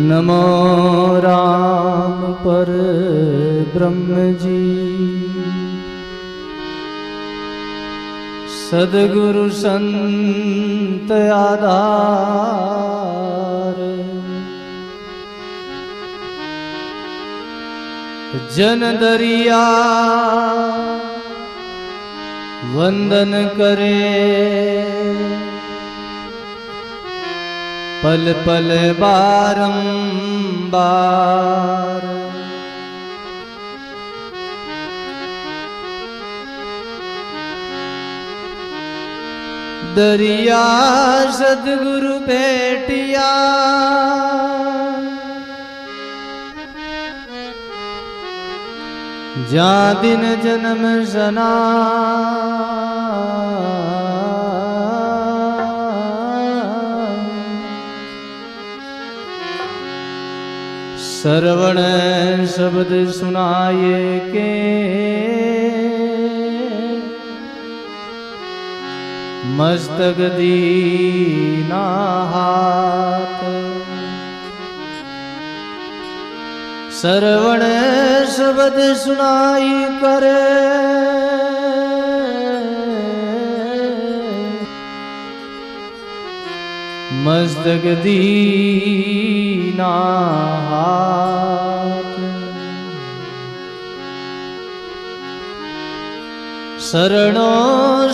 नमो राम पर ब्रह्म जी। सद्गुरु संत आधार, जन दरिया वंदन करे, पल पल बारंबार। दरिया सद्गुरु भेटिया, जा दिन जन्म सना। श्रवण शब्द सुनाए के, मस्तक दीना हाथ। श्रवण शब्द सुनाई करे, मस्तक दीना हाथ। शरणो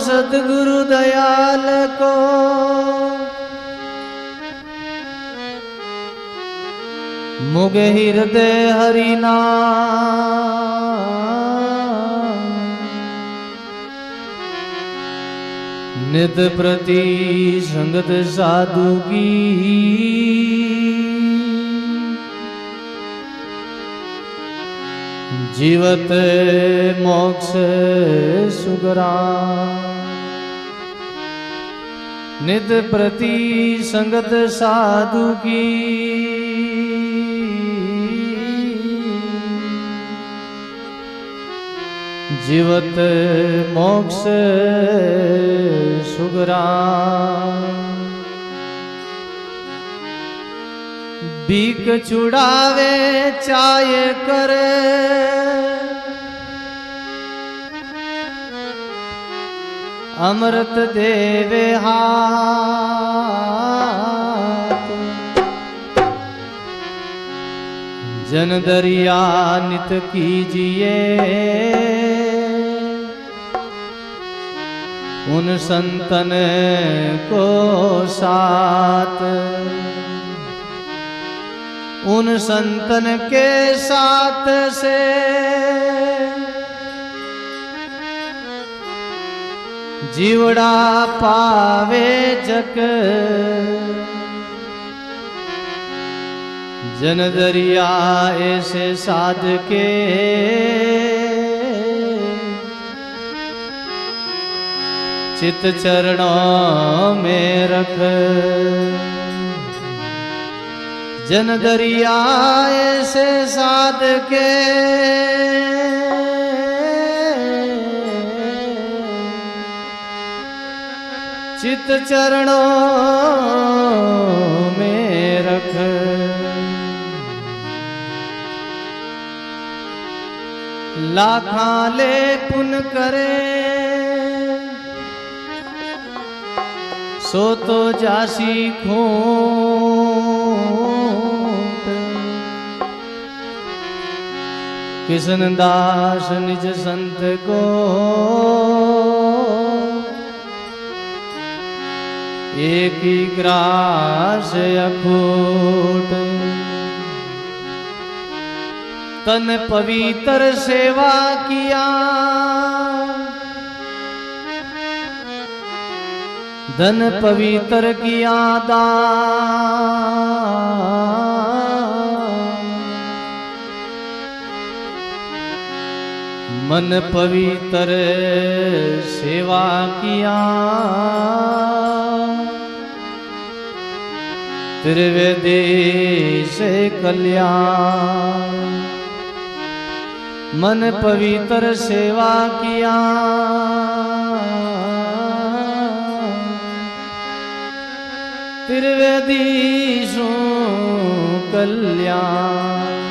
सद्गुरु दयाल को, मुग हृदय हरि नाम। नित प्रति संगत साधु की, जीवत मोक्ष सुगरा। नित प्रति संगत साधु की, जीवत मोक्ष सुगरा। बीक छुड़ावे चाय करे, अमृत देवे हाथ। जन दरिया नित कीजिए, उन संतन को साथ। उन संतन के साथ से जीवड़ा पावे जग। जन दरिया ऐसे साध के, चित चरणों में रख। जन दरिया ऐसे साध के, चित चरणों में रख। लाखा ले पुन करे, सो तो जासी खूंट। किशन दास निज संत को, एक ही ग्रास अखूट। तन पवित्र सेवा किया, धन पवित्र किया दान। मन पवित्र सेवा किया, त्रिवेदी से कल्याण। मन पवित्र सेवा किया, त्रिवेदी कल्याण।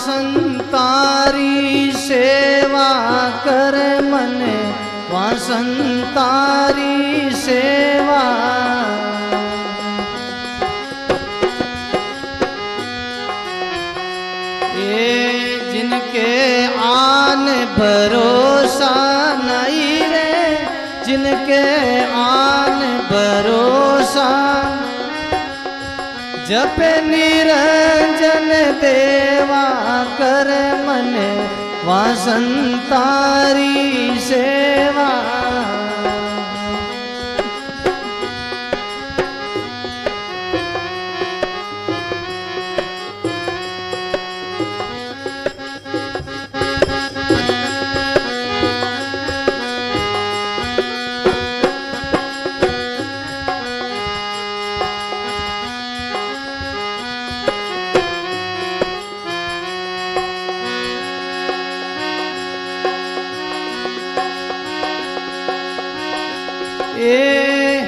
वासंतारी सेवा कर मन, वासंतारी सेवा। ये जिनके आन भरोसा नहीं रे, जिनके आन भरोसा, जप निरंजन देवा कर मन, वासंतारी सेवा।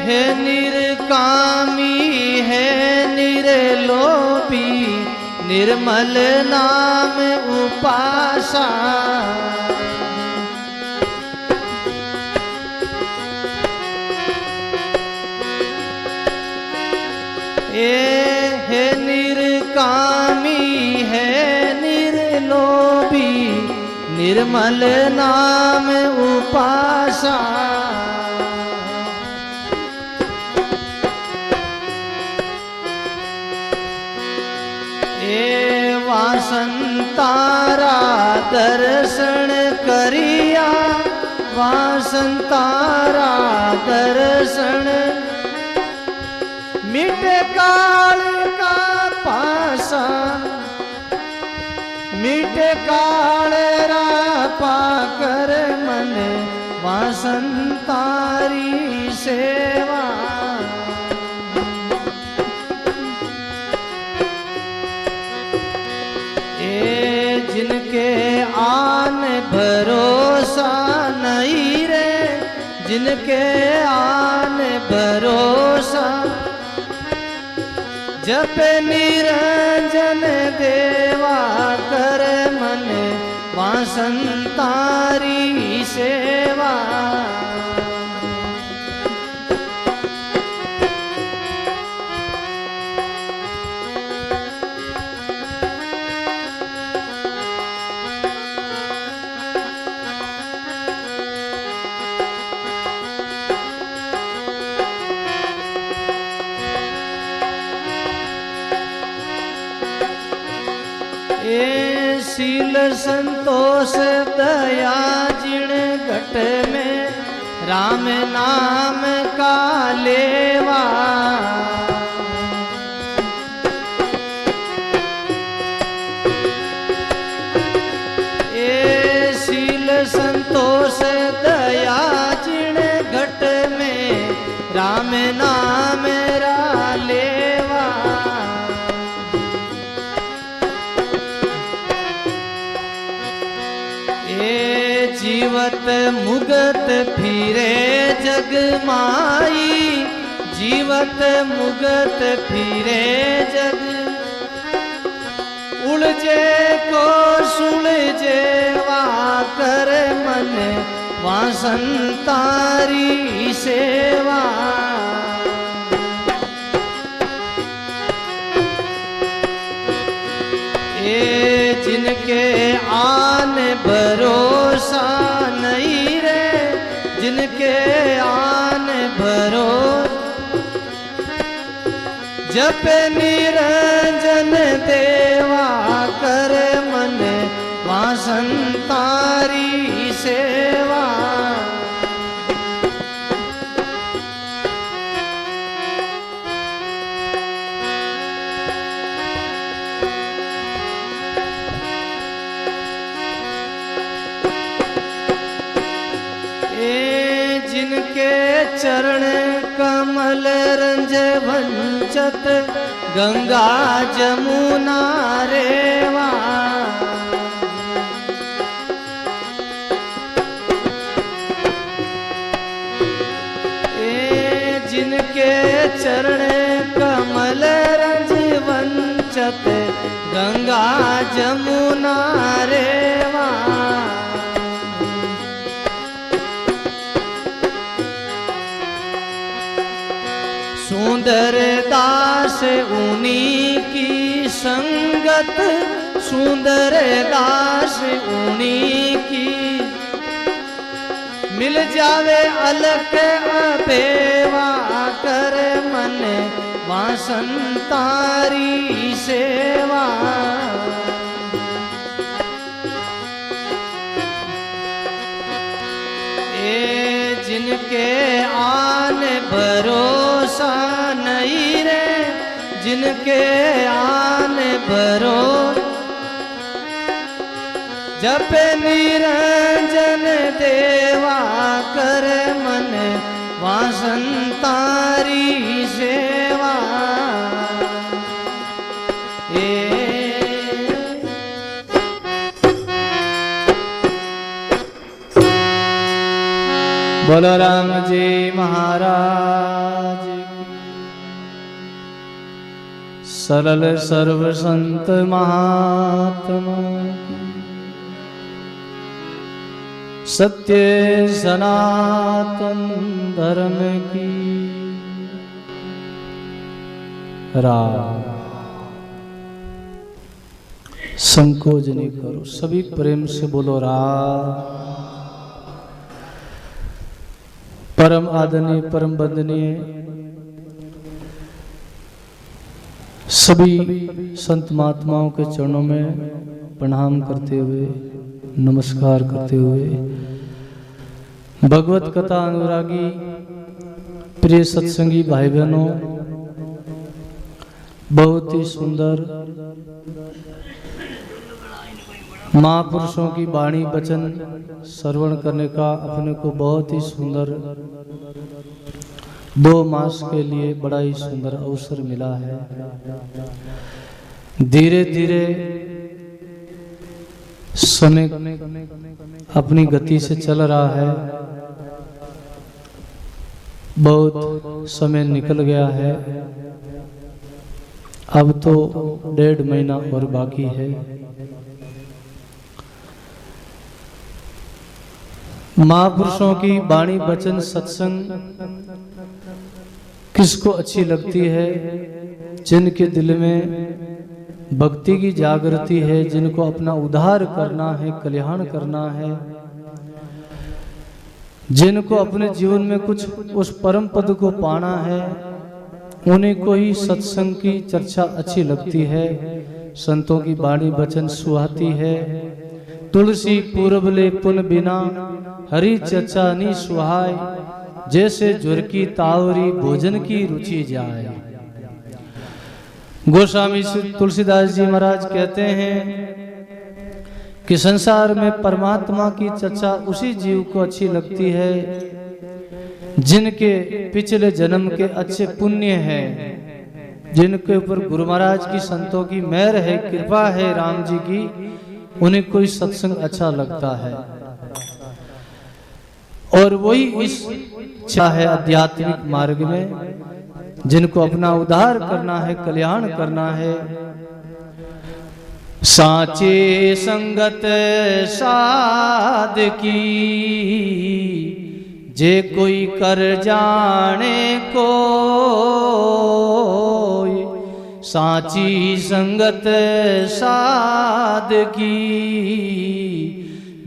है निरकामी है निरलोभी, निर्मल नाम उपासा। है निरकामी है निरलोभी, निर्मल नाम उपासा। वासंतारा दर्शन करिया, वासंतारा दर्शन, मिटे काल का पासा, मिटे काल रा पाकर मन, वासंतारी सेवा। जिनके आन भरोसा नहीं रे, जिनके आन भरोसा, जप निरंजन देवा कर मन, वासंतारी सेवा। शील संतोष दया जिण घट में, राम नाम का लेवा। शील संतोष दया जिण घट में, राम नाम रा लेवा। जीवत मुगत फिरे जग माई, जीवत मुगत फिरे जग, उलझे को सुलझे वा कर मन, वासंतारी सेवा। जिनके आन भरोसा नहीं रे, जिनके आन भरोसा। जप निरंजन देवा कर मन वासंतारी सेवा। जिनके चरण कमल रंज वंचत गंगा जमुना रेवा। जिनके चरण कमल रंज वंचत गंगा जमुना रेवा। सुंदर दास उन्हीं की संगत, सुंदर दास उन्हीं की। मिल जावे अलख अबेवा कर मन वासंतारी सेवा। जिनके आन भरोसा नहीं रे, जिनके आन भरोसा। जप निरंजन देवा कर मन वासंतारी सेवा। बोलो राम जी महाराज की। सरल सर्व संत महात्मा की। सत्य सनातन धर्म की। राम संकोच नहीं करो, सभी प्रेम से बोलो राम। परम आदरणीय परम वंदनीय सभी संत महात्माओं के चरणों में प्रणाम करते हुए, नमस्कार करते हुए, भगवत कथा अनुरागी प्रिय सत्संगी भाई बहनों, बहुत ही सुंदर महापुरुषों की वाणी वचन श्रवण करने का अपने को बहुत ही सुंदर 2 मास के लिए बड़ा ही सुंदर अवसर मिला है। धीरे धीरे समय अपनी गति से चल रहा है। बहुत समय निकल गया है, अब तो 1.5 महीना और बाकी है। महापुरुषों की वाणी वचन सत्संग किसको अच्छी लगती है? जिनके दिल में भक्ति की जागृति है, जिनको अपना उद्धार करना है, कल्याण करना है, जिनको अपने जीवन में कुछ उस परम पद को पाना है, उन्हीं को ही सत्संग की चर्चा अच्छी लगती है। संतों की वाणी वचन सुहाती है। तुलसी पूरबले पुन बिना हरि चर्चा नी सुहाय, जैसे जुर की तावरी भोजन की रुचि जाए। गोस्वामी तुलसीदास जी महाराज कहते हैं कि संसार में परमात्मा की चर्चा उसी जीव को अच्छी लगती है जिनके पिछले जन्म के अच्छे पुण्य है, जिनके ऊपर गुरु महाराज की संतों की मेहर है, कृपा है राम जी की, उन्हें कोई सत्संग अच्छा लगता है। और वही इस चाह है आध्यात्मिक मार्ग में, जिनको अपना उद्धार करना है, कल्याण करना है। साचे संगत साध की जे कोई कर जाने को, साची संगत साध की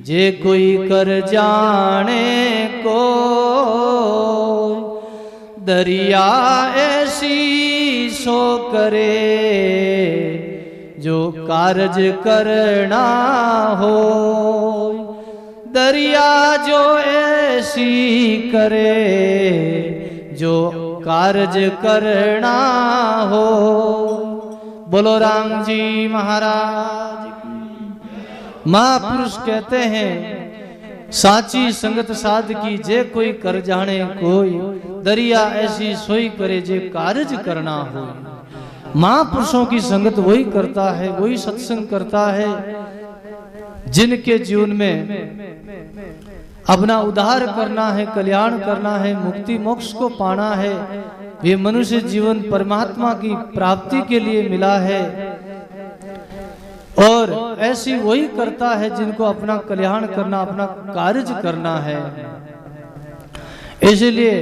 जे कोई कर जाने को दरिया ऐसी सो करे, जो कारज करना हो दरिया जो ऐसी करे, जो कारज करना हो। बोलो राम जी महाराज की। महापुरुष कहते हैं साची संगत साध की जे कोई कर जाने कोई, दरिया ऐसी सोई करे जे कारज करना हो। महापुरुषों की संगत वही करता है, वही सत्संग करता है जिनके जीवन में अपना उद्धार करना है, कल्याण करना है, मुक्ति मोक्ष को पाना है। ये मनुष्य जीवन परमात्मा की प्राप्ति के लिए मिला है और ऐसी वही करता है जिनको अपना कल्याण करना, अपना कार्य करना है। इसलिए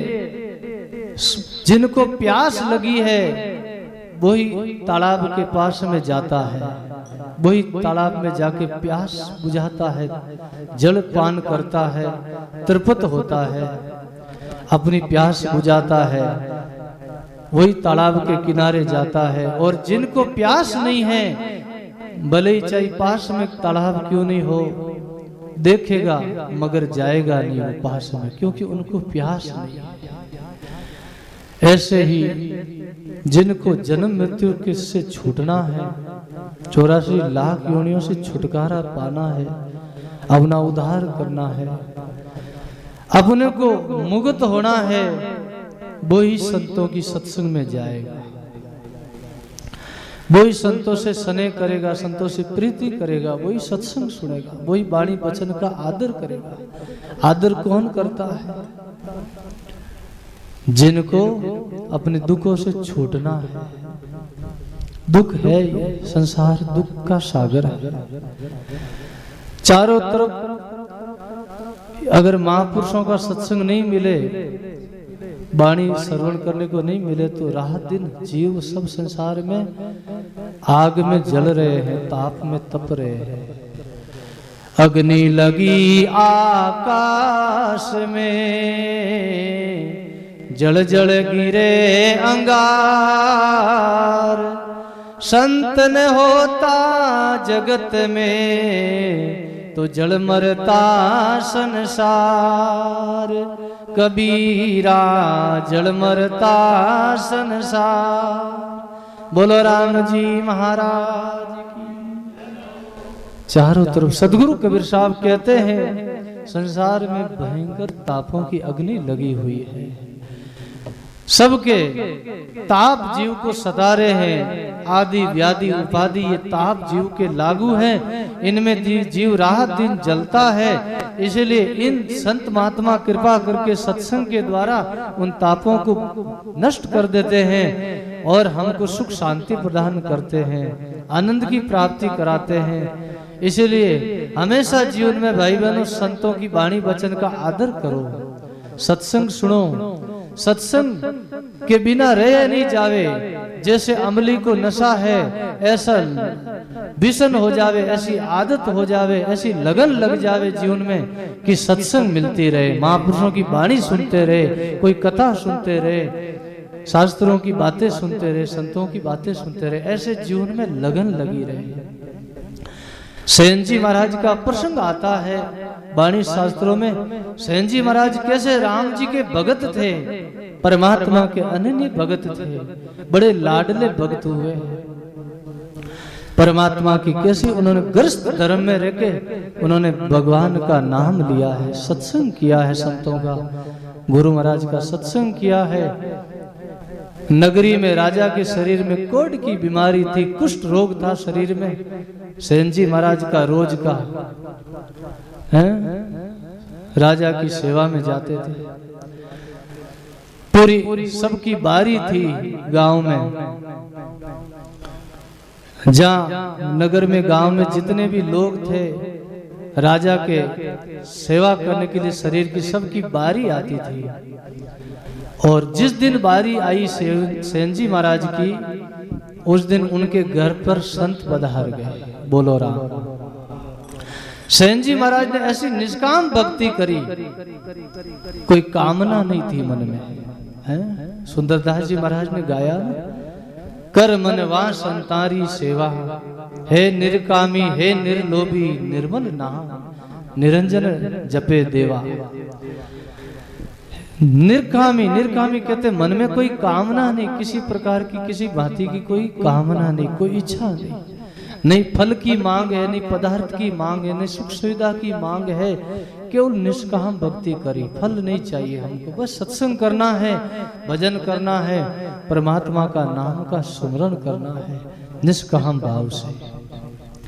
जिनको प्यास लगी है वही तालाब के पास में जाता है, वही तालाब में जाके प्यास बुझाता है, जल पान करता है, तृप्त होता है, अपनी प्यास बुझाता है, वही तालाब के किनारे जाता है। और जिनको प्यास नहीं है, भले ही चाहे पास में तालाब क्यों नहीं हो, देखेगा मगर जाएगा नहीं वो पास में, क्योंकि उनको प्यास नहीं है। ऐसे ही जिनको जन्म मृत्यु के से छूटना है, 84 लाख योनियों से छुटकारा पाना है, अपना उद्धार करना है, अपने को मुक्त होना है, वही संतों की सत्संग में जाएगा, वही संतों से स्नेह करेगा, संतों से प्रीति करेगा, वही सत्संग सुनेगा, वही वाणी वचन का आदर करेगा। आदर कौन करता है? जिनको अपने दुखों से छूटना है। दुख है ये संसार, दुख का सागर है। चारों तरफ अगर महापुरुषों का सत्संग नहीं मिले, वाणी श्रवण करने को नहीं मिले, तो रात दिन जीव सब संसार में आग में जल रहे हैं, ताप में तप रहे हैं। अग्नि लगी आकाश में, जल जल गिरे अंगार, संत न होता जगत में तो जल मरता संसार। कबीरा जल मरता संसार। बोलो राम जी महाराज की। चारों तरफ सदगुरु कबीर साहब कहते हैं संसार में भयंकर तापों की अग्नि लगी हुई है। सबके ताप जीव को सता रहे हैं। आदि व्याधि उपाधि ये ताप जीव के लागू हैं, इनमें जीव रात दिन जलता है। इसलिए इन संत महात्मा कृपा करके सत्संग के द्वारा उन तापों को नष्ट कर देते हैं और हमको सुख शांति प्रदान करते हैं, आनंद की प्राप्ति कराते हैं। इसलिए हमेशा जीवन में भाई बहनों संतों की वाणी वचन का आदर करो, सत्संग सुनो। सत्संग के बिना रह नहीं जावे। जैसे अमली को नशा है, ऐसा व्यसन हो जावे, ऐसी आदत हो जावे, ऐसी लगन लग जावे जीवन में कि सत्संग मिलती रहे, महापुरुषों की वाणी सुनते रहे, कोई कथा सुनते रहे, शास्त्रों की बातें सुनते रहे, संतों की बातें सुनते रहे, ऐसे जीवन में लगन लगी रहे। सेन जी महाराज का प्रसंग आता है वाणी शास्त्रों में। सेन जी महाराज कैसे राम जी के भगत थे, परमात्मा के अनन्य भगत थे, बड़े लाडले भक्त हुए। परमात्मा की कैसी उन्होंने गृहस्थ धर्म में रहके उन्होंने भगवान का नाम लिया है, सत्संग किया है, संतों का गुरु महाराज का सत्संग किया है। नगरी में राजा के शरीर में कोढ़ की बीमारी थी, कुष्ठ रोग था शरीर में। सेन जी महाराज का रोज का राजा की सेवा में जाते थे। पूरी सबकी बारी थी गांव में, जहां नगर में गांव में जितने भी लोग थे राजा के सेवा करने के लिए शरीर की सबकी बारी आती थी। और जिस दिन बारी आई सेन जी महाराज की, उस दिन उनके घर पर संत पधार गए। बोलो राम। सेन जी महाराज ने ऐसी निष्काम भक्ति करी, कोई कामना नहीं थी मन में, है? सुंदरदास जी महाराज ने गाया, कर मनवा संतारी सेवा, हे निर्कामी हे निर्लोभी निर्मल ना, निरंजन जपे देवा। निर्कामी, निर्कामी कहते मन में कोई कामना नहीं, किसी प्रकार की किसी भांति की कोई कामना नहीं, कोई इच्छा नहीं, नहीं फल की मांग है, नहीं पदार्थ की मांग है, नहीं सुख सुविधा की मांग है, केवल निष्काम भक्ति करी, फल नहीं चाहिए हमको, बस सत्संग करना है, भजन करना है, परमात्मा का नाम का सुमरण करना है, निष्काम भाव से,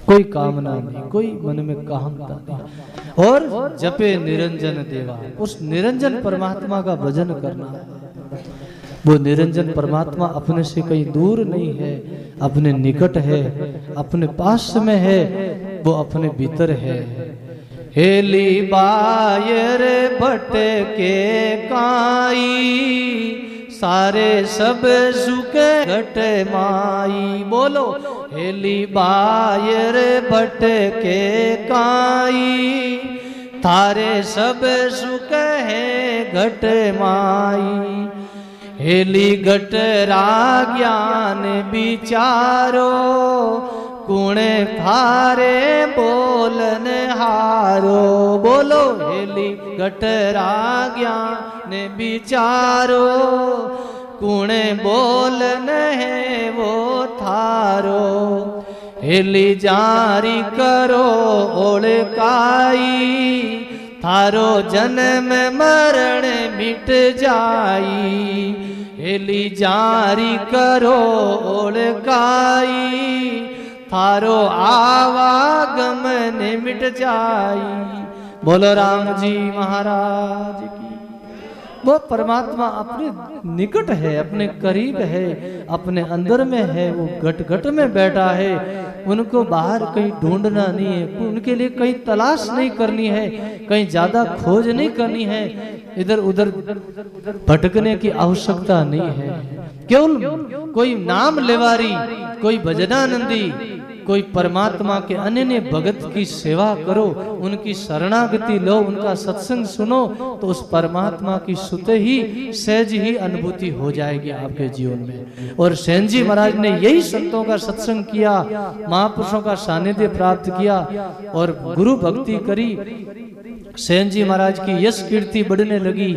कोई कामना नहीं, कोई मन में कामना नहीं, और जपे निरंजन देवा, उस निरंजन परमात्मा का भजन करना है। वो निरंजन परमात्मा अपने से कहीं दूर नहीं है, अपने निकट है, अपने पास में है, वो अपने भीतर है। हेली बायर भटके काई, सारे सब सुख घट माई। बोलो, हेली बायर भटके काई, थारे सब सुख है घट माई। हेली गटरा ज्ञान विचारो, कुणे थारे बोलन हारो। बोलो, हेली गटरा ज्ञान विचारो, कुणे बोलन है वो थारो। हेली जारी करो ओळकाई, थारो जन्म मरण मिट जाई। हेली जारी करो ओळकाई, थारो आवागमन मिट जाई। बोलो राम जी महाराज की। वो परमात्मा अपने निकट है, अपने करीब है, अपने अंदर में है, वो घट घट में बैठा है। उनको बाहर कहीं ढूंढना नहीं है, उनके लिए कहीं तलाश नहीं करनी है, कहीं ज्यादा खोज नहीं करनी है, इधर उधर भटकने की आवश्यकता नहीं है। केवल कोई नाम लेवारी, कोई भजनानंदी, कोई परमात्मा के अनन्य भगत की सेवा करो, उनकी शरणागति लो, उनका सत्संग सुनो, तो उस परमात्मा की सुते ही सहज ही अनुभूति हो जाएगी आपके जीवन में। और सेन जी महाराज ने यही संतों का सत्संग किया, महापुरुषों का सानिध्य प्राप्त किया और गुरु भक्ति करी। सेन जी महाराज की यश कीर्ति बढ़ने लगी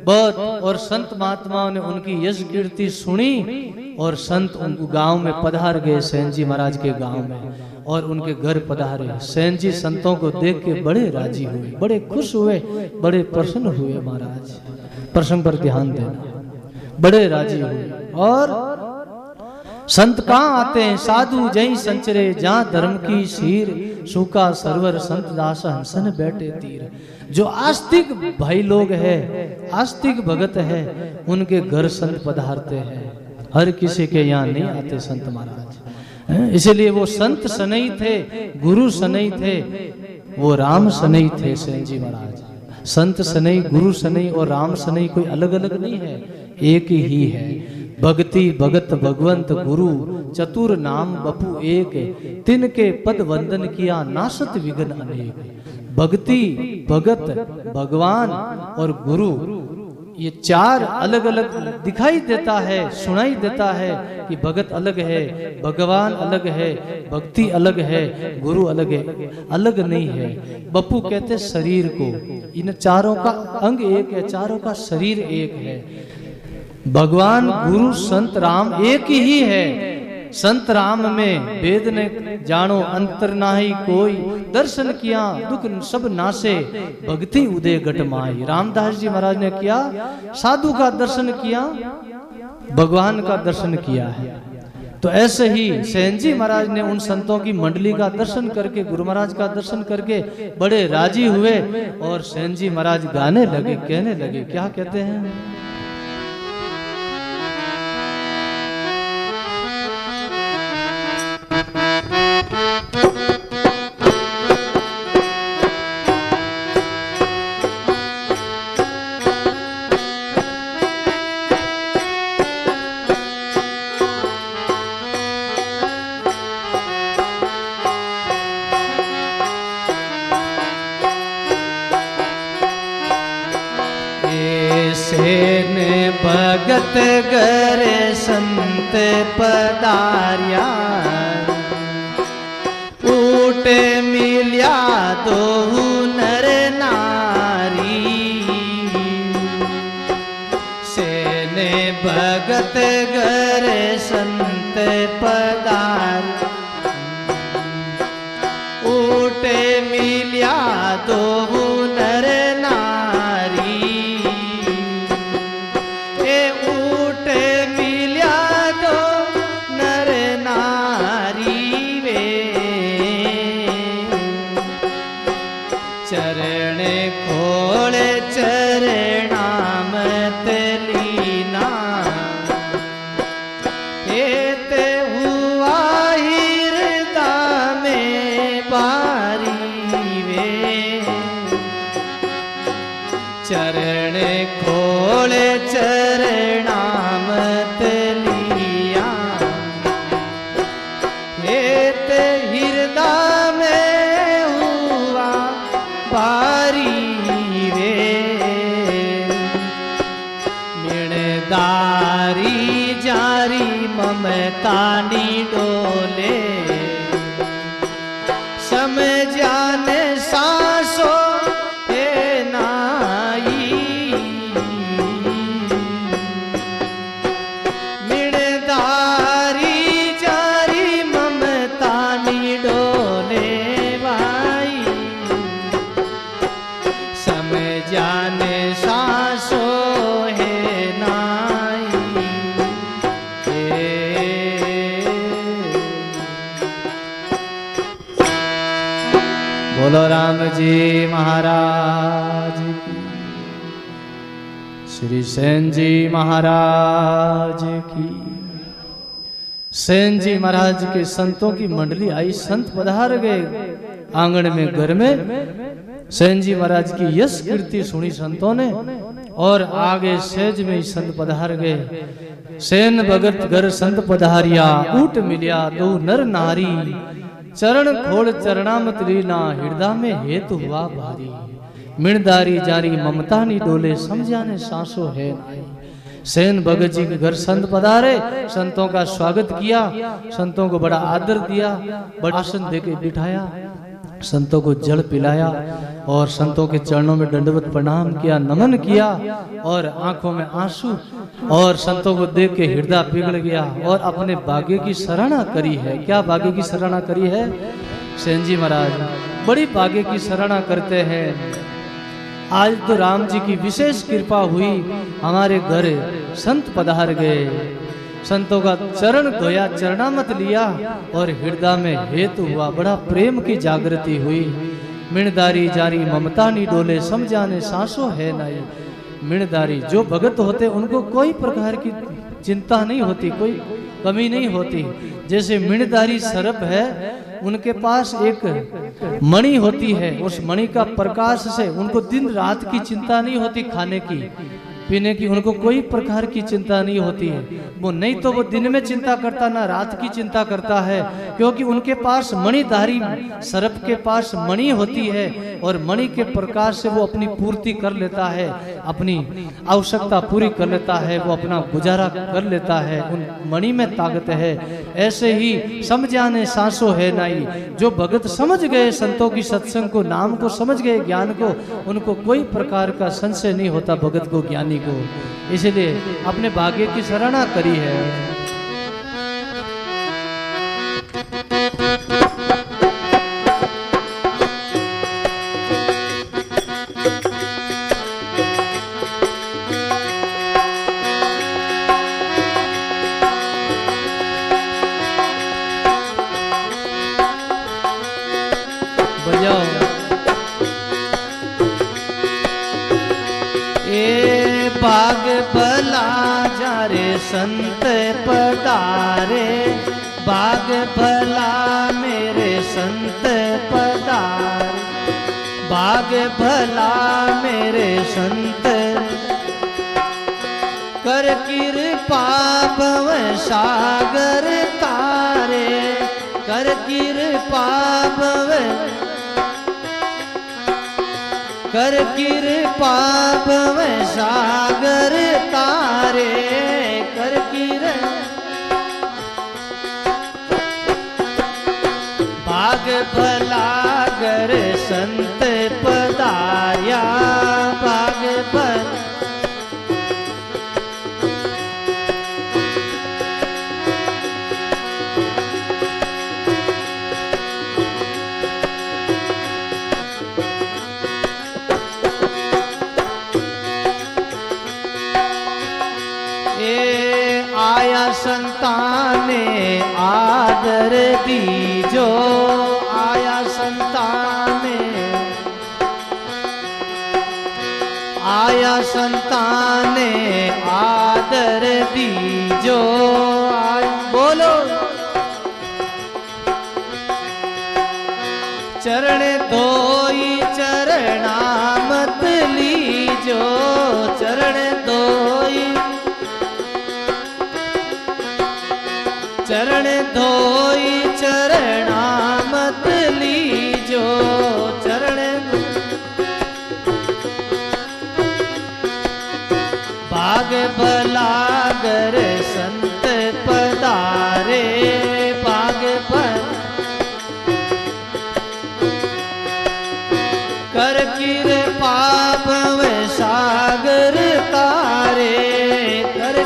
बहुत, और संत महात्माओं ने उनकी यश कीर्ति सुनी और संत उनको गांव में पधार गए, सेन जी महाराज के गांव में, और उनके घर पधारे। सेन जी संतों को देख के बड़े राजी हुए, बड़े खुश हुए, बड़े प्रसन्न हुए। महाराज प्रसंग पर ध्यान देना, बड़े राजी हुए। और संत कहाँ आते हैं? साधु जहीं संचरे, जहाँ धर्म की सीर, सूखा सरवर संत दास हंसन बैठे तीर। जो आस्तिक भाई लोग हैं, आस्तिक भगत है, उनके घर संत पधारते हैं। हर किसी के यहाँ नहीं आते संत महाराज, इसलिए वो संत सनई थे, गुरु सनई थे, वो राम सनई थे। सेन जी महाराज संत सनई, गुरु सनई और राम सनई कोई अलग अलग नहीं है, एक ही है। भक्ति भगत भगवंत गुरु, चतुर नाम बपू एक, तिनके पद वंदन किया नासत विघ्न अनेक। भक्ति भगत भगवान और गुरु, ये चार अलग अलग दिखाई देता है, सुनाई देता है कि भगत अलग है, भगवान अलग है, भक्ति अलग है, गुरु अलग है। अलग नहीं है। बप्पू कहते शरीर को, इन चारों का अंग एक है, चारों का शरीर एक है। भगवान गुरु संत राम एक ही है। संत राम में वेद ने जानो अंतर नाही कोई, दर्शन किया दुख सब नासे, भक्ति उदय घट माई। रामदास जी महाराज ने किया, साधु का दर्शन किया, भगवान का दर्शन किया है। तो ऐसे ही सेन जी महाराज ने उन संतों की मंडली का दर्शन करके, गुरु महाराज का दर्शन करके बड़े राजी हुए। और सेन जी महाराज गाने लगे, कहने लगे, क्या कहते हैं? सेन भगत गरे संत पधारिया, ऊट मिलिया दोहु नर नारी। सेन भगत गरे संत पधार, ऊट मिलिया दोहु नर नारी। ए ऊट मिलिया दो नर नारी वे, चरण खोल चरणामत लीना। एत हुआ हृदय में बारी वे, चरण खोल चरणामत लिया। एत हृदय में हुआ बारी वे, मिणदारी जारी ममता डोले। समझान सासो हे नाई, मिणदारी जारी ममता डोले भाई। समझान सासो हे नाई। बोलो राम जी महाराज की, श्री सेन जी महाराज की। सेन जी महाराज के संतों की मंडली आई, संत पधार गए आंगन में, घर में। सेन जी महाराज की यश कीर्ति सुनी संतों ने, और आगे सेज में ही संत पधार गए। सेन भगत घर संत पधारिया, ऊट मिलिया दो नर नारी। चरण खोल चरणामत लीना, हृदय में हेतु हुआ भारी। मिणदारी जारी ममता नी डोले, समझाने सांसो है नाई। सेन भगत जी के घर संत पधारे, संतों का स्वागत किया, संतों को बड़ा आदर दिया, बड़ा आसन देके बिठाया, संतों को जल पिलाया और संतों के चरणों में दंडवत प्रणाम किया, नमन किया और आंखों में आंसू, और संतों को देख के हृदय पिघल गया और अपने भाग्य की सराहना करी है। क्या भाग्य की सराहना करी है? सेन जी महाराज बड़ी भाग्य की सराहना करते हैं। आज तो राम जी की विशेष कृपा हुई, हमारे घर संत पधार गए, संतों का चरण धोया, चरणामत लिया और हृदय में हेतु हुआ, बड़ा प्रेम की जागृति हुई। मिणदारी जारी ममता नी डोले, समझाने सांसों है नाई। मिणदारी जो भगत होते उनको कोई प्रकार की चिंता नहीं होती, कोई कमी नहीं होती। जैसे मिणदारी सर्प है, उनके पास एक मणि होती है, उस मणि का प्रकाश से उनको दिन रात की चिंता नहीं होती, खाने की पीने की उनको कोई प्रकार की चिंता नहीं होती है। वो नहीं तो वो दिन में चिंता करता, ना रात की चिंता करता है, क्योंकि उनके पास मणिधारी सर्प के पास मणि होती है और मणि के प्रकाश से वो अपनी पूर्ति कर लेता है, अपनी आवश्यकता पूरी कर लेता है, वो अपना गुजारा कर लेता है, उन मणि में ताकत है। ऐसे ही समझाने सांसों है नाई, जो भगत समझ गए संतों की सत्संग को, नाम को समझ गए, ज्ञान को, उनको कोई प्रकार का संशय नहीं होता भगत को, ज्ञानी को। इसलिए अपने भाग्य की सराहना करी है। भाग भला जारे संत पधारे, भाग भला मेरे संत पधारे, भाग भला मेरे संत। कर कृपा भव सागर तारे, कर कृपा भव, कर कृपा भव सागर तारे, कर कृपा भाग भलागर संत पधार्या, भाग भल आया संताने आदर दीजो, आया संताने, आया संताने आदर दीजो, बोलो चरण धोई चरणामत लीजो, चरण धोई चरण धोई चरणामत लीजो, चरण भाग भलागर संत पधारे, भाग भल कर कृपा भव सागर तारे, कर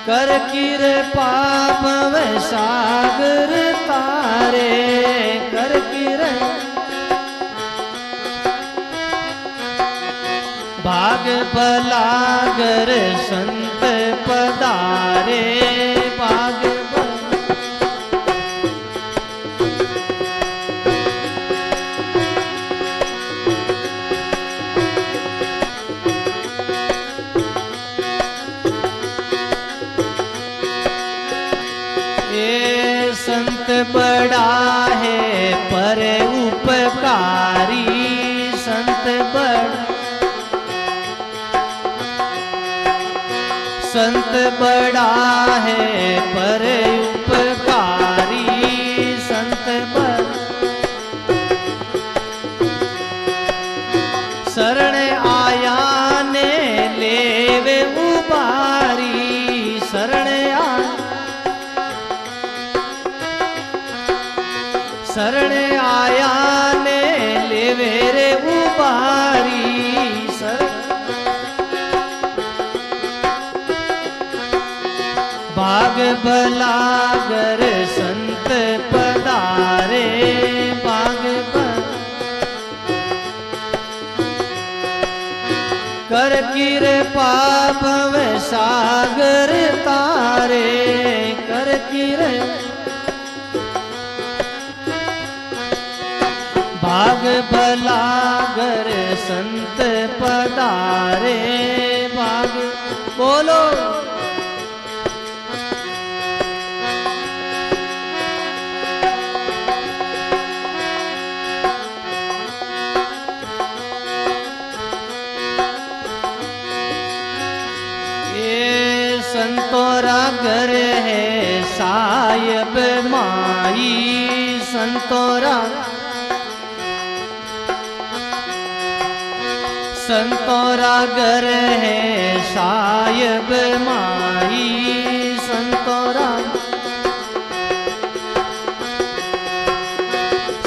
कर कृपा भव सागर तारे, कर भाग भलागर संत पधारे, भाग संत बड़ा है पर उपकारी, संत बड़ा, संत बड़ा है पर उपकारी, संत बड़ा शरण आया ने लेवे उबारी, शरण शरण आया ने लेवे रे उबारी, भाग भलागर संत पधारे, भाग कर कृपा भव सागर तारे, कर भाग भलागर संत पधारे, भाग बोलो ये संतोरा घर है साहिब माई, संतोरा संतोरा घर है साहिब माई, संतोरा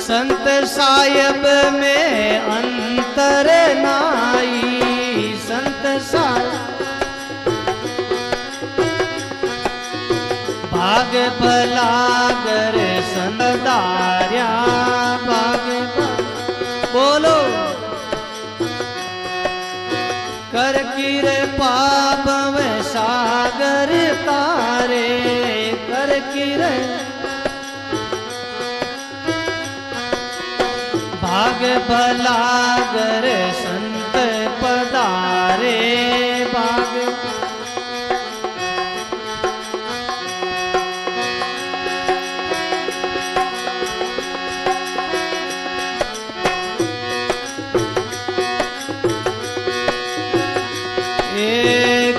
संत साहिब में अंतर नाई, संत साहिब भाग भलागर संदार्या, भाग बोलो कर कृपा भव सागर तारे, कर भाग भलागर संत पधारे, भाग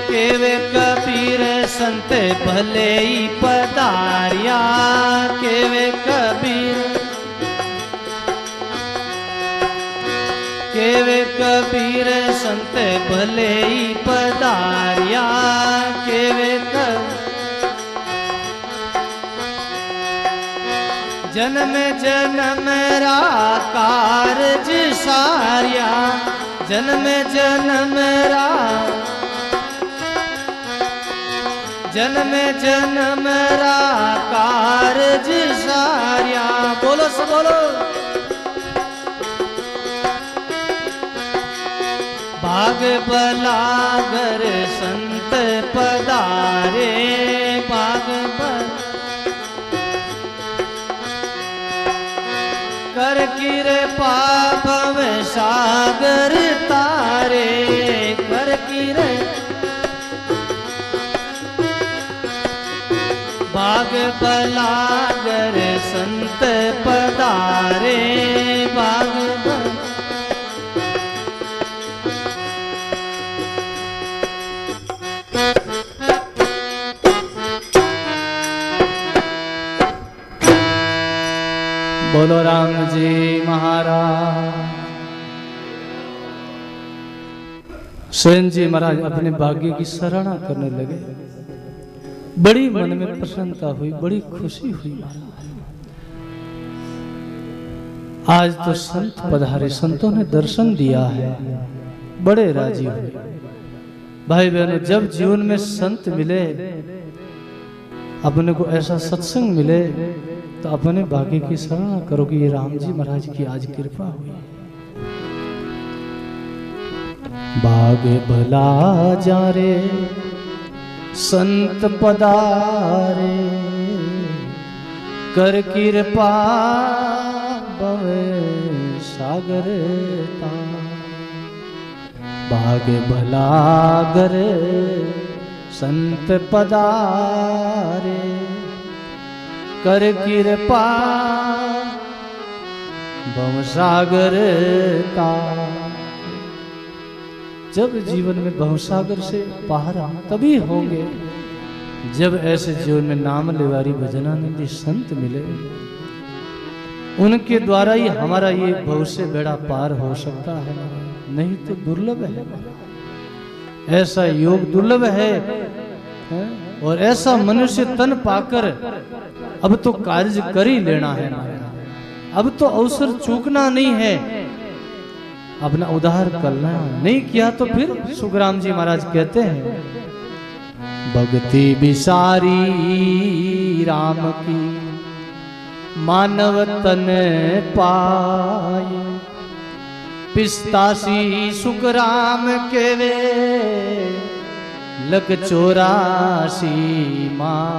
केवे कबीर संत भले ही पधारिया, केवे कबीर कबीर संत भले ही पधारिया केवे जन्म जन्म रा कारज सारिया जन्म जन्म रा जन्म जन्म रा कारज सारिया। बोलो से बोलो। भाग बलागर संत पधारे भाग कर कृपा भव सागर तारे कर भाग बलागर संत पधारे भाग बोलो राम जी महाराज। स्वयं जी महाराज अपने भाग्य की सराहना करने लगे। बड़ी मन में प्रसन्नता हुई, बड़ी खुशी हुई। आज तो संत पधारे, संतों ने दर्शन दिया है, बड़े राजी हुए। भाई बहनों, जब जीवन में संत मिले, अपने को ऐसा सत्संग मिले, तो अपने भाग्य की सराहना करो कि ये राम जी महाराज की आज कृपा हुई। भाग्य भला जा रे संत पधारे कर कृपा भव सागर भाग्य भला गर संत पधारे कर कृपा भव सागर का। जब जीवन में भवसागर से पार तभी होंगे जब ऐसे जीवन में नाम लेवारी भजनानंदी संत मिले। उनके द्वारा ही हमारा ये भव से बेड़ा पार हो सकता है, नहीं तो दुर्लभ है। ऐसा योग दुर्लभ है और ऐसा मनुष्य तन पाकर अब तो कार्य कर ही लेना है। अब तो अवसर चूकना नहीं है, अपना उद्धार करना नहीं किया तो फिर सुखराम जी महाराज कहते हैं, भक्ति विसारी राम की मानव तन पाए पिस्तासी सुखराम के वे लक 84 माँ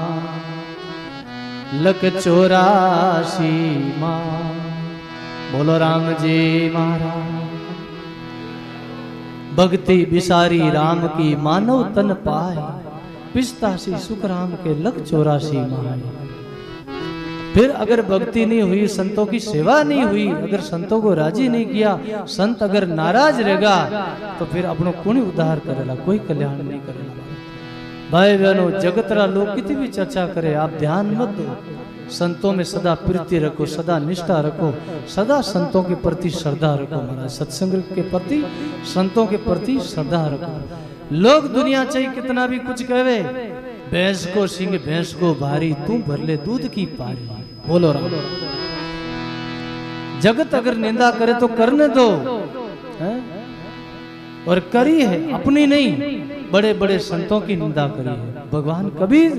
लक 84 माँ। बोलो राम जी महाराज। भक्ति विसारी राम की मानव तन पाए पिस्तासी सुखराम के लक 84 माए। फिर अगर भक्ति नहीं हुई, संतों की सेवा नहीं हुई, अगर संतों को राजी नहीं किया, संत अगर नाराज रहेगा तो फिर अपनों कौन उद्धार करेगा, कोई कल्याण नहीं करेगा। भाई बहनों, जगतरा लोग कितनी भी चर्चा करे, आप ध्यान मत दो। संतों में सदा प्रीति रखो, सदा निष्ठा रखो, सदा संतों के प्रति श्रद्धा रखो। महाराज सत्संग के प्रति, संतों के प्रति श्रद्धा रखो। लोग दुनिया चाहिए कितना भी कुछ कहे, भैंस को सिंह भैंस को भारी, तू भर ले दूध की पारी। बोलो राम। जगत अगर निंदा करे तो करने दो, और करी है अपनी नहीं, बड़े बड़े संतों की निंदा करी है। भगवान कबीर,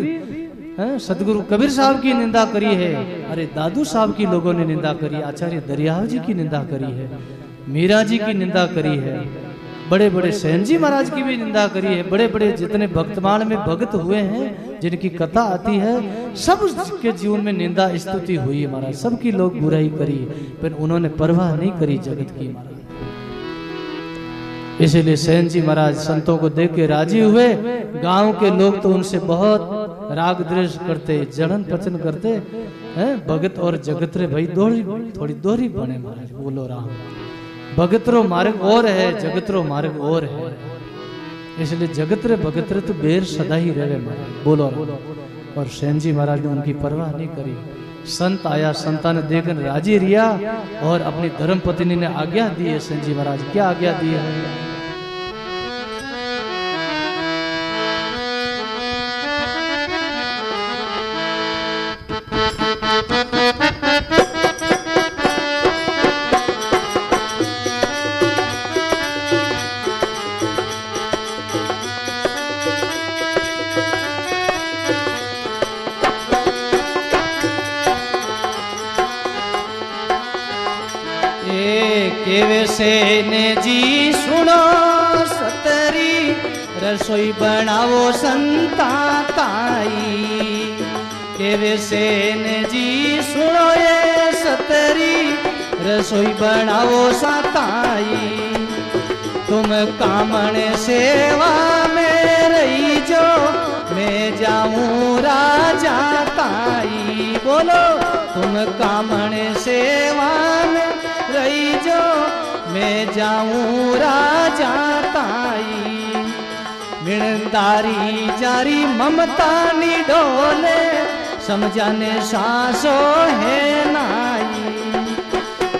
सदगुरु कबीर साहब की निंदा करी है, अरे दादू साहब की लोगों ने निंदा करी, आचार्य दरियाव जी की निंदा करी है, मीरा जी की निंदा करी है, बड़े बड़े सेन जी महाराज की भी निंदा करी है। बड़े बड़े जितने भक्तमान में भक्त हुए हैं, जिनकी कथा आती है, सब के जीवन में निंदा स्तुति हुई है महाराज। सबकी लोग बुराई करी, पर उन्होंने परवाह नहीं करी जगत की महाराज। इसीलिए सेन जी महाराज संतों को देख के राजी हुए। गांव के लोग तो उनसे बहुत राग द्वेष करते, जड़न पचन करते हैं। भगत और जगत रे भाई थोड़ी दोहरी बने महाराज। बोलो राम। भगतरो मार्ग और है, जगतरो मार्ग और है, इसलिए जगत रे भगत रे तो बेर सदा ही रहे महाराज। बोलो राम। और सेन जी महाराज ने उनकी परवाह नहीं करी, संत आया, संता ने देखकर राजी रिया और अपनी धर्म पत्नी ने आज्ञा दी है। सेन जी महाराज क्या आज्ञा दी है? केवे सेन जी सुनो सतरी रसोई बनावो संता ताई। केवे सेन जी सुनो ये सतरी रसोई बनावो साताई। तुम कामण सेवा में रही जो मैं जाऊं राजा ताई। बोलो तुम कामण सेवा में रही जो मैं जाऊं राजा ताई। मिणदारी जारी ममता निडोले समझाने सासो है नाई।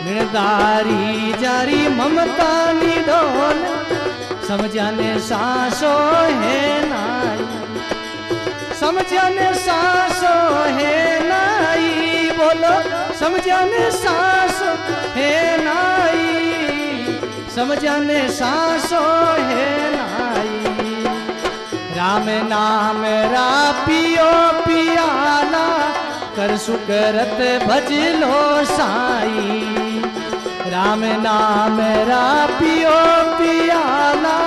मिणदारी जारी ममता निडोले समझाने सासो है नाई। समझाने सासो है नाई। बोलो समझाने सासो है नाई। समझाने सासो है नाई। राम नाम रा पियो पियाला कर सुकरत भजलो साई। राम नाम रा पियो पियाला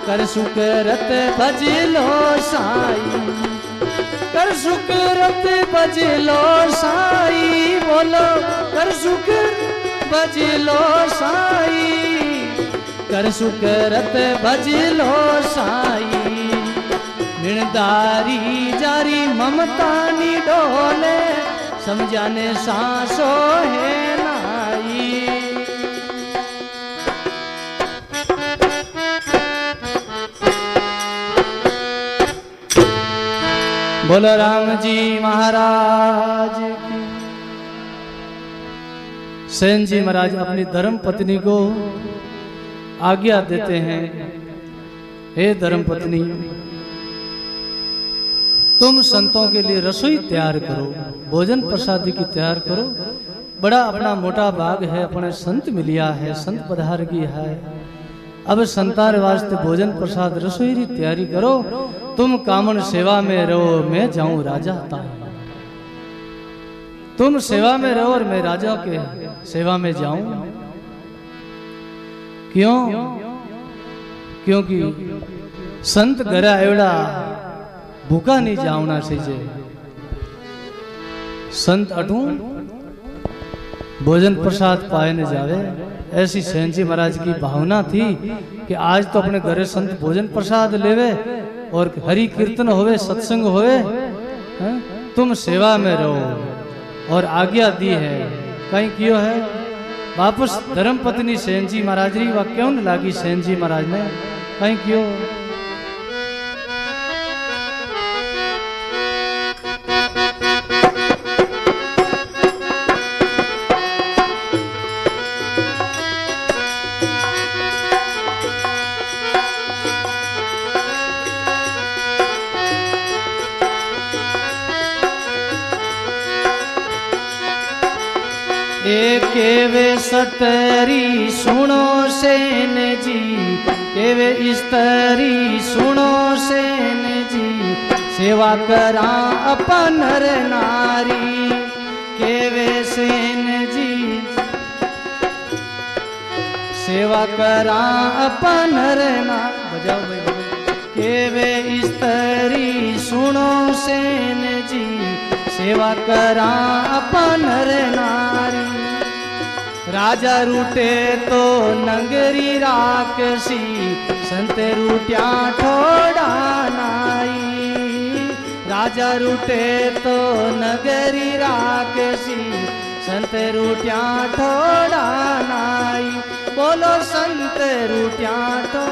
कर सुकरत भजलो साई। कर सुकरत भजलो साई। बोलो कर सुकर भजलो साई। कर सुकरत भजलो साई। मिणदारी जारी ममता निडोले समझाने सासो है नाई। बोलो राम जी महाराज की। सेन जी महाराज अपनी धर्म पत्नी को आज्ञा देते हैं, हे धर्म पत्नी तुम संतों के लिए रसोई तैयार करो, भोजन प्रसाद की तैयार करो। बड़ा अपना मोटा भाग है, अपने संत मिलिया है, संत पधार की है। अब संतार वास्ते भोजन प्रसाद रसोई की तैयारी करो। तुम कामन सेवा में रहो, मैं जाऊं राजा ताई। तुम सेवा में रहो और मैं राजा के सेवा में जाऊं। क्यों? क्योंकि संत घरा एवड़ा भूखा नहीं जावना सीजे। संत अटू भोजन प्रसाद पाए न जावे, ऐसी सेन जी महाराज की भावना थी कि आज तो अपने घरे संत भोजन प्रसाद लेवे और हरि कीर्तन होवे, सत्संग होवे। तुम सेवा में रहो और आज्ञा दी है। कहीं क्यों है? वापस धर्म पत्नी सेन जी महाराज री वा क्यों न लागी सेन जी महाराज ने? कहीं क्यों? केवे सतरी सुनो सेन जी। केवे स्त्री सुनो सेन जी। सेवा करा अपन नर नारी। केवे सेन जी सेवा करा अपन नर नारी। बजाओ भाई। केवे स्त्री सुनो सेन जी। सेवा करा अपन नर नारी। राजा रूटे तो नगरी राक्षसी। संत रूट्या ठोड़ा नाई। राजा रूटे तो नगरी राक्षसी। संत रूट्या ठोड़ा नाई। बोलो संत रूट्या ठो।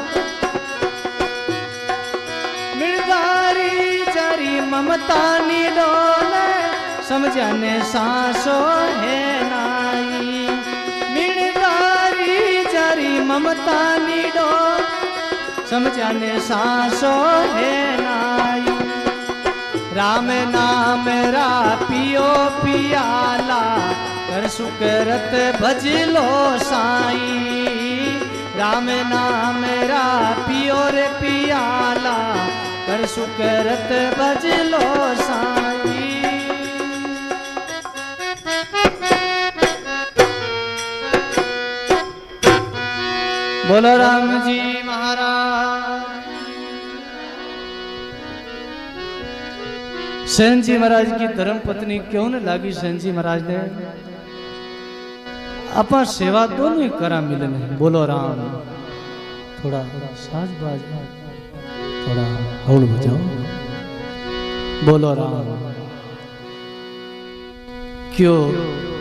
मिर्दारी जारी ममता निडोले समझाने सांसो है नाई मिणदारी जारी ममता नीडो समझाने सांसो है नाई राम नाम रा पियो पियाला कर सुकरत भजलो साई राम नाम रा पियो रे पियाला कर सुकरत भजलो साई बोलो राम जी महाराज। सेन जी महाराज की धर्म पत्नी क्यों न लागी सेन जी महाराज ने अपा सेवा दोनों ही करा मिलन है। बोलो राम। थोड़ा साज बाज थोड़ा हौल बजाओ। बोलो राम। क्यों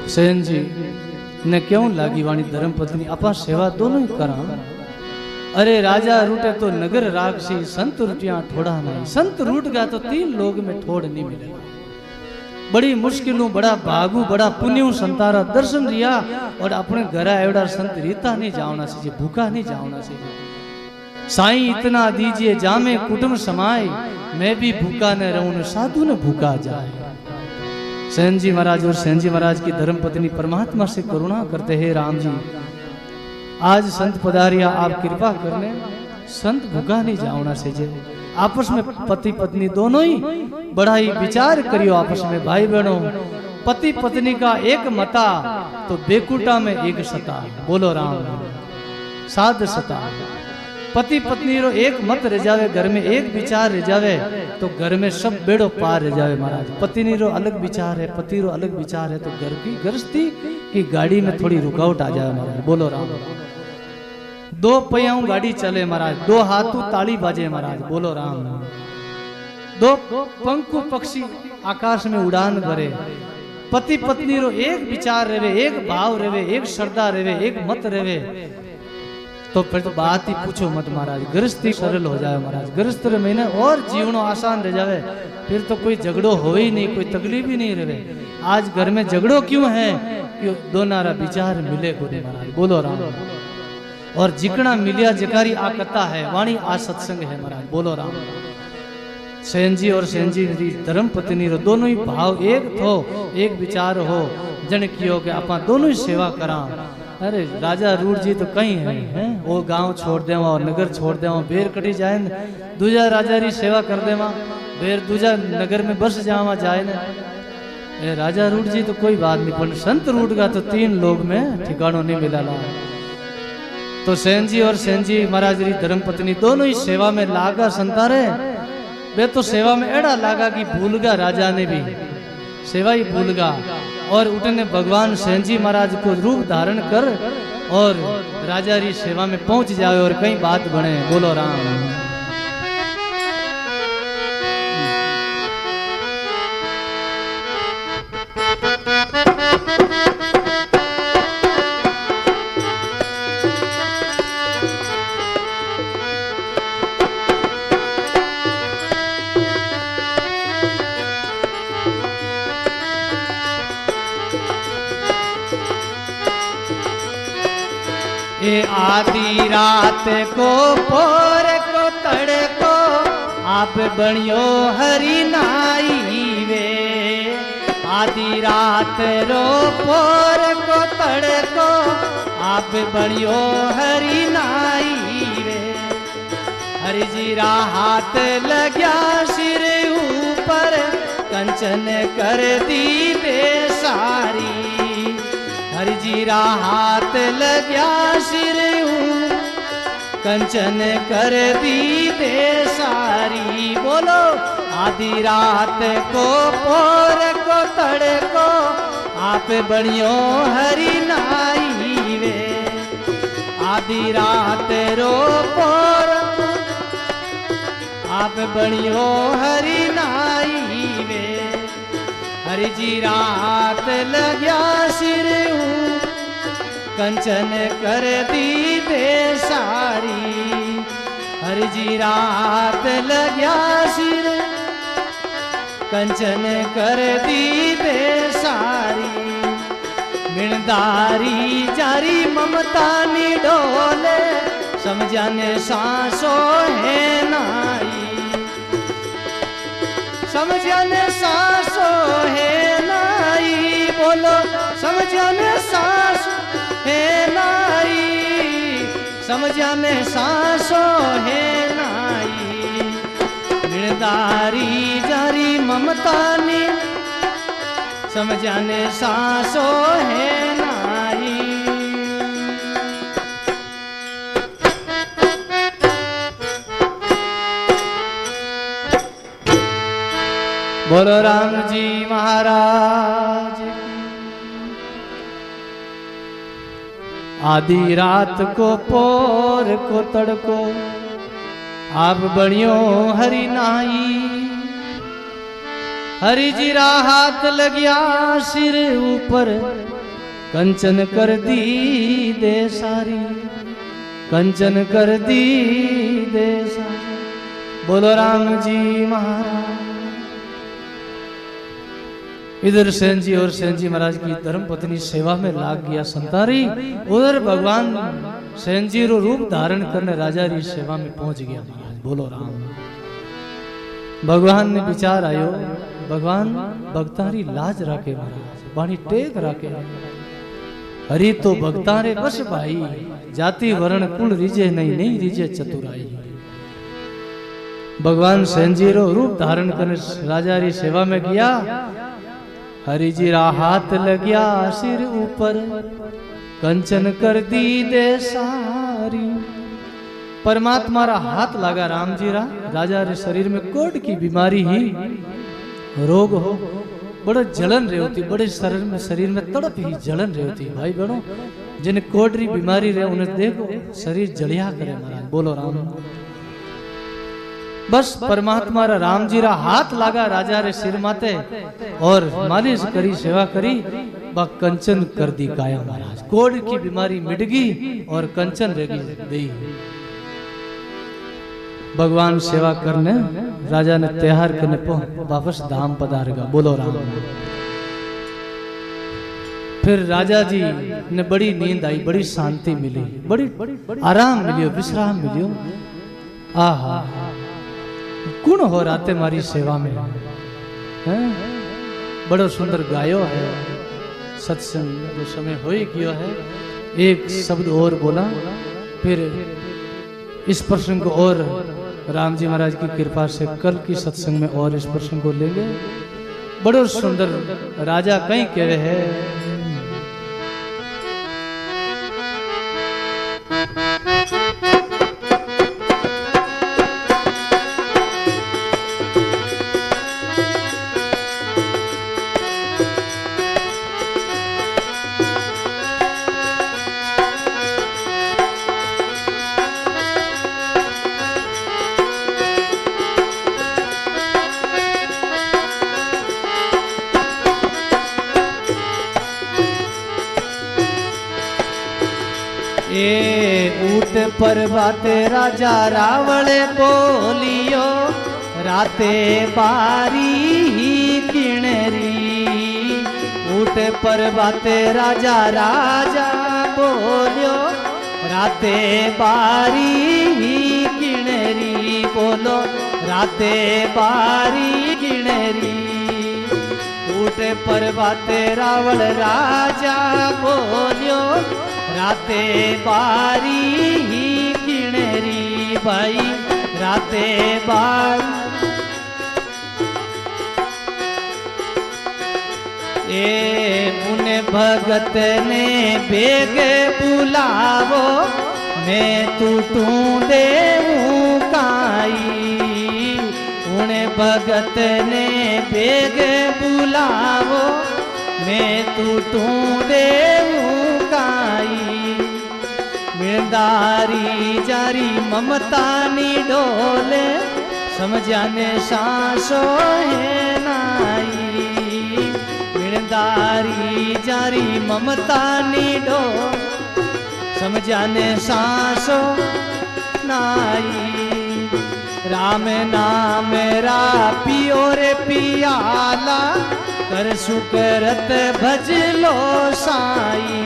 सेन जी ने क्यों लागी वाणी धर्म पत्नी अपा सेवा दोनों ही करा। अरे राजा रूटे तो नगर राक्षी संत रूटिया ठोड़ा नहीं संत रूट गया तो 3 लोग में ठोड़ नहीं मिलेगा। बड़ी मुश्किलों बड़ा भागू बड़ा पुण्यों संतारा दर्शन रिया और अपने घर एवड़ा संत रीता नहीं जावना चाहिए भूखा नहीं जावना चाहिए। साईं इतना दीजिए जामे कुटुंब समाए मैं भी भूखा न रहूं साधु न भूखा जाए। सेन जी महाराज और सेन जी महाराज की धर्म पत्नी परमात्मा से करुणा करते हैं। राम जी आज संत पधारिया आप कृपा करने संत भूखा नहीं जावना से आपस में पति पत्नी दोनों ही बड़ा ही विचार करियो आपस में भाई बहनों। पति पत्नी का एक मता तो बेकुटा में एक सता। बोलो राम। साध सता पति पत्नी रो एक मत रह जावे घर में एक विचार रह जावे तो घर में सब बेड़ो पार रह जावे महाराज। पत्नी रो अलग विचार है पति रो अलग विचार है तो घर की गृहस्थी की गाड़ी में थोड़ी रुकावट आ जाए महाराज। बोलो राम। 2 पहियाओं गाड़ी चले महाराज 2 हाथों ताली बाजे महाराज। बोलो राम। 2 पंखु पक्षी आकाश में उड़ान भरे पति पत्नी रो एक विचार रहे एक भाव रहे एक श्रद्धा रहे एक मत रहे तो फिर तो बात ही पूछो मत महाराज। गृहस्थी सरल हो जाए महाराज। गृहस्थ महीने और जीवनो आसान रह जावे फिर तो कोई झगड़ो हो ही नहीं कोई तकलीफ ही नहीं रहे। आज घर में झगड़ो क्यों है क्यों दोनारा विचार मिले को महाराज। बोलो राम। और जिकना मिलिया जकारी आ कथा है वाणी आ सत्संग है महाराज। बोलो राम। सेन जी और सेन जी धर्म पत्नी रो दोनों ही भाव एक थो एक विचार हो जन कियो के आपा दोनों ही सेवा करा। अरे राजा रूढ़ जी तो कहीं है वो गांव छोड़ देवा और नगर छोड़ देवा बेर कटी जाए न दूजा राजा री सेवा कर देवा बेर दूजा नगर में बस जावा जाए न। राजा रूढ़ जी तो कोई बात नहीं पर संत रूढ़ का तो 3 लोग में ठिकानों नहीं मिला ला। तो सेन जी और सेन जी महाराज री धर्म पत्नी दोनों ही सेवा में लागा संतारे वे तो सेवा में एड़ा लागा कि भूलगा राजा ने भी सेवा ही भूलगा और उठने भगवान सेन जी महाराज को रूप धारण कर और राजा री सेवा में पहुंच जाए और कई बात बने। बोलो राम। ए आधी रात को पोर को तड़को आप बनियो हरि नाई वे। आधी रात रो पोर को तड़को आप बनियो हरि नाई वे। हरि जीरा हाथ लग्या सिर ऊपर कंचन कर दी बेसारी। हरि जीरा हाथ लग्या सिर कंचन कर दी बेसारी। बोलो आधी रात को पोर को तड़को आप बनियो हरि नाई वे। आधी रात रो पोर आप बनियो हरि नाई वे। हरि जी रात लग्या सिर कंचन कर दी बेसारी। हरि जी रात लग्या सिर कंचन कर दी दे सारी मिणदारी जारी ममता नी डोले समझाने सांसो है नाई समझाने सांसो है नाई बोलो समझाने सांस है नाई समझाने सांसो है नाई मिणदारी जारी ममता नी समझाने सांसो है नाई बोलो राम जी महाराज की। आधी रात को पोर को तड़को आप बणियो हरि नाई हरि जीरा हाथ लगिया सिर ऊपर कंचन कर दी दे सारी कंचन कर दी दे सारी बोलो राम जी महाराज। इधर सेन जी और सेन जी महाराज की धर्म पत्नी सेवा में लाग गया संतारी उधर भगवान सेन जी रो रूप धारण करने राजा री सेवा में पहुंच गया महाराज बोलो राम। भगवान ने विचार आयो भगवान भक्तारी लाज राखे महाराज बाणी टेक राखे हरि तो भक्तारे बस भाई जाति वर्ण कुल रिजे नहीं नहीं रिजे चतुराई। भगवान सेन जी रो रूप धारण करने राजा री सेवा में गया हरि जी रा हाथ लगिया सिर ऊपर कंचन कर दी दे सारी परमात्मा रा हाथ लगा राम जी रा राजा रे शरीर में कोढ़ की बीमारी ही रोग हो बड़ा जलन रही होती बड़े शरीर में तड़प ही जलन रही होती भाई बहनों जिन्हें कोढ़ री बीमारी रहे उन्हें देखो शरीर जलिया करे महाराज बोलो राम। बस परमात्मा रा राम जी रा हाथ लागा राजा रे सिर माते और मालिश करी सेवा करी बा कंचन कर दी काया महाराज कोढ़ की बीमारी मिट गई और कंचन रह गई। भगवान सेवा करने राजा ने त्योहार करने वापस धाम पधारेगा बोलो राम। फिर राजा जी ने बड़ी नींद आई बड़ी शांति मिली बड़ी आराम मिलियो विश्राम मिलियो आहा गुण हो राते मारी सेवा में है बड़ो सुंदर गायो है सत्संग जो समय हो ही किया है एक शब्द और बोला फिर इस प्रसंग को और राम जी महाराज की कृपा से कल की सत्संग में और इस प्रसंग को लेंगे। बड़ो सुंदर राजा कहीं कहे है ऊट पर बाते राजा रावणे बोलियो राते बारी ही किणरी ऊट पर बाते राजा बोलियो राते बारी ही किणरी बोलो राते बारी किणरी ऊट पर बाते रावण राजा बोलियो राते बारी ही किणरी भाई राते बारी मुने भगत ने बेग बुलावो मैं टूटूं देऊं काई उन्हें भगत ने बेग बुलावो मैं टूटूं देऊं काई मिणदारी जारी ममता नी डोले समझाने सांसो है नाई मिणदारी जारी ममता नी डोले समझाने सांसो नाई राम नाम रा पियो रे रे पियाला कर सुकरत भज लो साई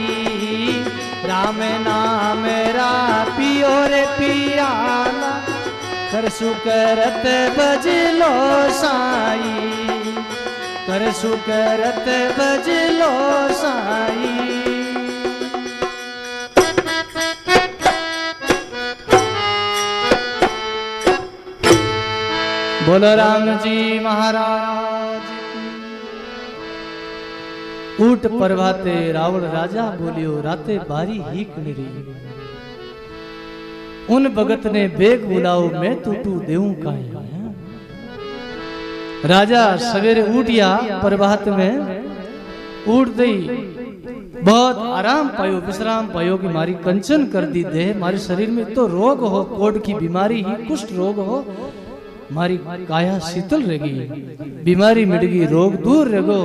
राम नाम रा पियो रे पियाला कर सुकरत भज लो साई कर सुकरत भज लो साई। बोलो राम जी महाराज। ऊट परवाते रावण राजा बोलियो राते बारी ही करी उन भगत ने बेग बुलाओ मैं टूटू देऊं काहे। राजा सवेरे उठिया प्रभात में उठ गई बहुत आराम पायो विश्राम पायो कि मारी कंचन कर दी देह मारे शरीर में तो रोग हो कोढ़ की बीमारी ही कुष्ठ रोग हो मारी काया शीतल रहेगी बीमारी मिटगी रोग दूर रहेगो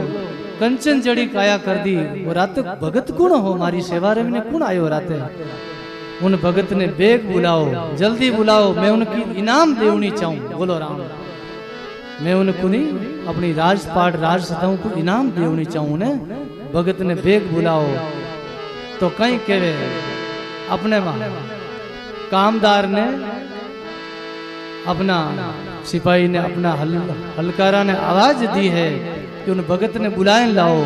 कंचन जड़ी काया कर दी। वो रात भगत कौन हो मारी सेवा रे में कौन आयो राते उन भगत ने बेग बुलाओ जल्दी बुलाओ मैं उनकी इनाम देवनी चाहूं। बोलो राम। मैं उनको नहीं अपनी राजपाट राज सताओं को इनाम देवनी चाहूं ने भगत ने बेग बुलाओ तो कहीं कहे अपने कामदार ने अपना सिपाही ने अपना हलकारा ने आवाज दी है कि उन भगत ने बुलाए लाओ।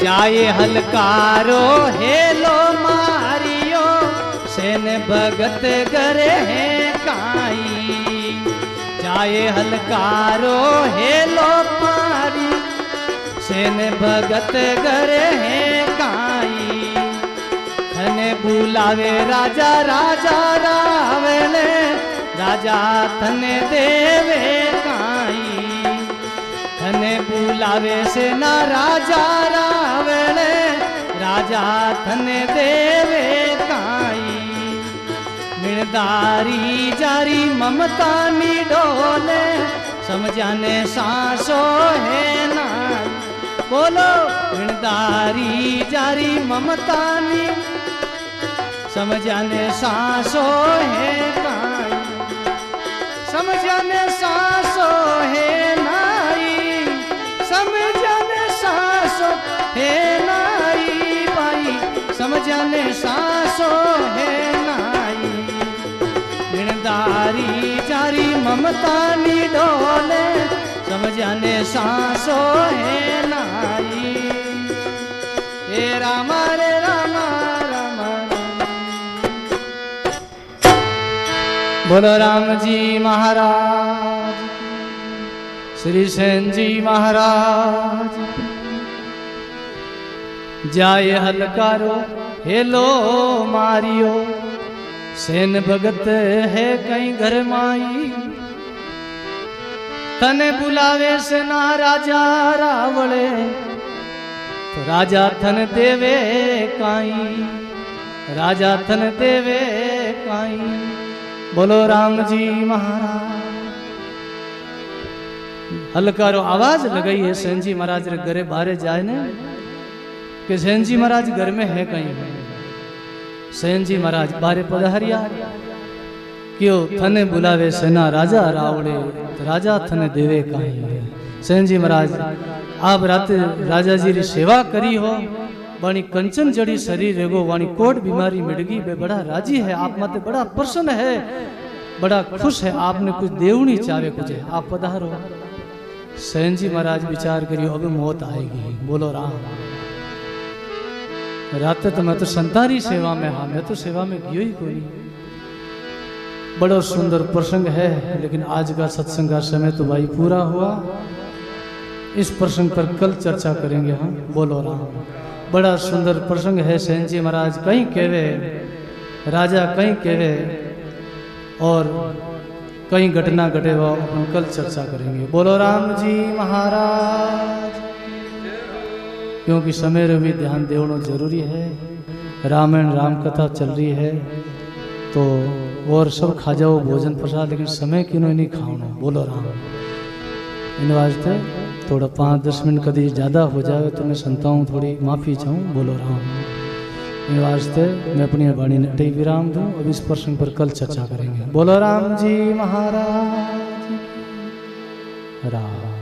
जाए हलकारो हेलो मारियो सेन भगत करे है काई जाए हलकारो हेलो मारी सेन भगत करे है काई थने बुलावे राजा राजा रावले राजा थने देवे काई थने बुलावे से ना राजा रावले राजा थने देवे काई मिणदारी जारी ममता नी डोले समझाने सांसो है ना। बोलो मिणदारी जारी ममता नी समझाने सांसो है काई समझाने सांसो है समझाने सांसो है नाई भाई समझाने सांसो है नाई मिणदारी जारी ममता नी डोले समझाने सांसो है नाई। हे रामा रे रामा रामा बोलो राम जी महाराज श्री सेन जी महाराज। जाए हलकारो हेलो मारियो सेन भगत है कहीं घर माई तने बुलावे से ना राजा रावले तो राजा थन देवे काई राजा थन देवे काई। बोलो राम जी महाराज। हलकारो आवाज लगाई है सेन जी महाराज रे घरे बाहरे जाए ने कि सेन जी महाराज घर में है कहीं सेन जी महाराज बारे पधारिया क्यों थने बुलावे सेना राजा रावड़े तो राजा थने देवे कहीं। सेन जी महाराज आप रात राजा जी री सेवा करी हो वाणी कंचन जड़ी शरीर रेगो वाणी कोट बीमारी मिटगी बे बड़ा राजी है आप माते बड़ा प्रसन्न है बड़ा खुश है आपने कुछ देवनी चाहे कुछ आप पधारो। सेन जी महाराज विचार करियो अब मौत आएगी। बोलो राम। रात तो मैं तो संतारी सेवा में हाँ मैं तो सेवा में गयो ही कोई। बड़ा सुंदर प्रसंग है लेकिन आज का सत्संग का समय तो भाई पूरा हुआ। इस प्रसंग पर कल चर्चा करेंगे हम। बोलो राम। बड़ा सुंदर प्रसंग है। सेन जी महाराज कहीं कहवे राजा कहीं कहवे और कई घटना घटे वो अपन कल चर्चा करेंगे। बोलो राम जी महाराज। क्योंकि समय रे भी ध्यान देना जरूरी है। रामायण राम कथा चल रही है तो और सब खा जाओ भोजन प्रसाद, लेकिन समय क्यों नहीं खाओ। बोलो राम। इन वास्ते थोड़ा 5-10 मिनट कभी ज़्यादा हो जाए तो मैं संताऊँ थोड़ी माफ़ी चाहूँ। बोलो राम। इन वास्ते मैं अपनी वाणी ने अटई विराम दूँ। अब इस प्रसंग पर कल चर्चा करेंगे। बोलो राम जी महाराज राम।